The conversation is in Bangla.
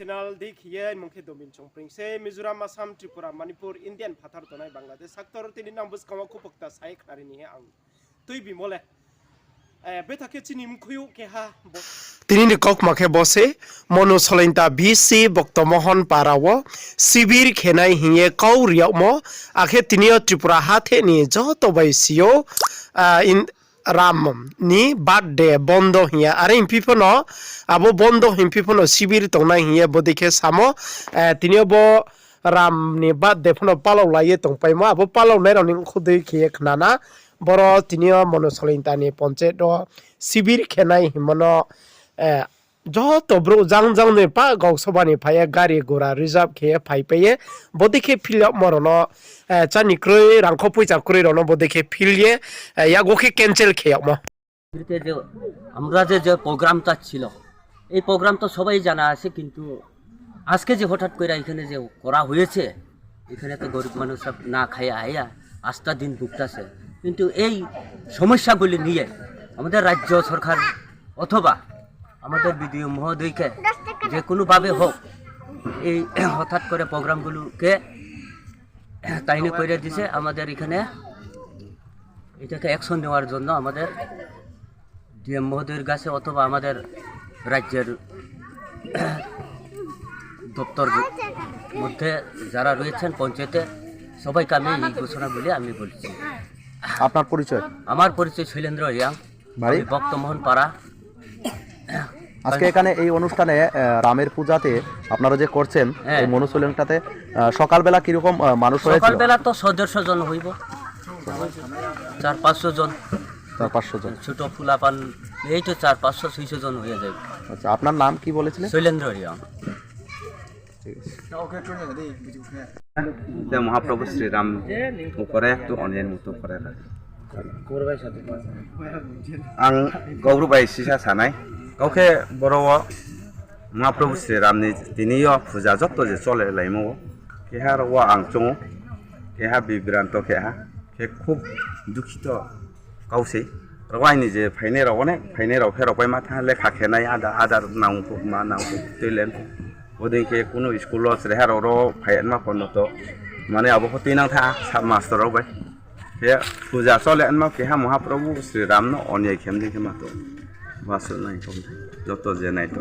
channel dik hiye mungke domin chongpring se Mizoram Assam Tripura Manipur Indian phatar tonai Bangladesh saktor tini nang bus kama kupokta sai khari ni ang tui bimole betake chini mkhuyu ke ha তিনি নিকক মাখে বসে মনো সলাইনতা বিসি বক্তমোহন পারাও শিবির খেনাই হিঙে কাউরিয়াও ম আখে তিনিও ত্রিপুরা হাতে নি যত বাইসিও রাম নি বার্থডে বন্ধ হিয়া আরে ইমপিফন আবো বন্ধ হিমপিফন শিবির তংনাই হিয়া বদিকে সামো তিনিও ব রাম নি বার্থডে ফনো পালাও লাইয়ে তংপাইমো আবো পালাও নাইরানি খুদই খেয়ে খনানা বড় তিনিও মনো সলাইনতা নি পঞ্চায়েত শিবির খেনাই হিমনো যত ব্রো জাং জাং নে পা গক সবানি ফায়া গাড়ি গোরা রিজার্ভ খেয়ে ফাই পেয়ে বদিকে ফিল মরন চানি ক্রয় রাংখ পয়সা ক্রয় রন বদিকে ফিলিয়ে ইয়া গোকে ক্যান্সেল খেয়ে ম যে আমরা যে প্রোগ্রামটা ছিল এই প্রোগ্রাম তো সবাই জানা আছে কিন্তু আজকে যে হঠাৎ করে এখানে যে করা হয়েছে এখানে তো গরিব মানুষ সব না খাইয়া আইয়া আস্তা দিন ভুগতেছে কিন্তু এই সমস্যাগুলি নিয়ে আমাদের রাজ্য সরকার অথবা আমাদের বিডিও মহোদয়কে যে কোনোভাবে হোক এই হঠাৎ করে প্রোগ্রামগুলোকে তাইনি করে দিছে আমাদের এখানে এটাকে অ্যাকশন নেওয়ার জন্য আমাদের ডিএম মহোদয়ের কাছে অথবা আমাদের রাজ্যের দপ্তর মধ্যে যারা রয়েছেন পঞ্চায়েতে সবাইকে আমি এই ঘোষণা বলে আমি বলছি। আপনার পরিচয়? আমার পরিচয় শৈলেন্দ্র রিয়াং, বাড়ি ভক্তমোহন পাড়া। আজকে এখানে এই অনুষ্ঠানে রামের পূজাতে আপনারা যে করছেন এই মনুসুলেনটাতে সকালবেলা কিরকম মানুষ হয়েছিল? সকালবেলা তো 150 জন হইব, 400-500 জন, 400-500 জন ছোট ফুলাপান এই তো 400-500-600 জন হয়ে যাবে। আচ্ছা, আপনার নাম কি বলেছিলেন? শৈলেন্দ্র রিয়াং। মহাপ্রভু শ্রীরাম উপরে একটু অনের মতো করে आं गौरबाय सिसा सानाय गावखे बर'आव महाप्रभु श्री रामनि दिनैयो फुजा जत्त जे चले लाइमो केहा रवा आं चङो केहा बिब्रान्त केहा के खूब दुखित गावसै रवाइनि जे फाइने राव अनेक फाइने राव फेरावबाय माथा लेखा खेनाय आदार नांगौ मा नांगौ दैलेन ओदिके कुनु स्कुलाव रेहार रो फाइन मा फनतो माने अब हतिनां था सब मास्टर रावबाय ये पूजा चले अन्मा केहा महाप्रभु श्री राम न अन्याय खेमनि के मातो वासु नाय जो तो जे नाय तो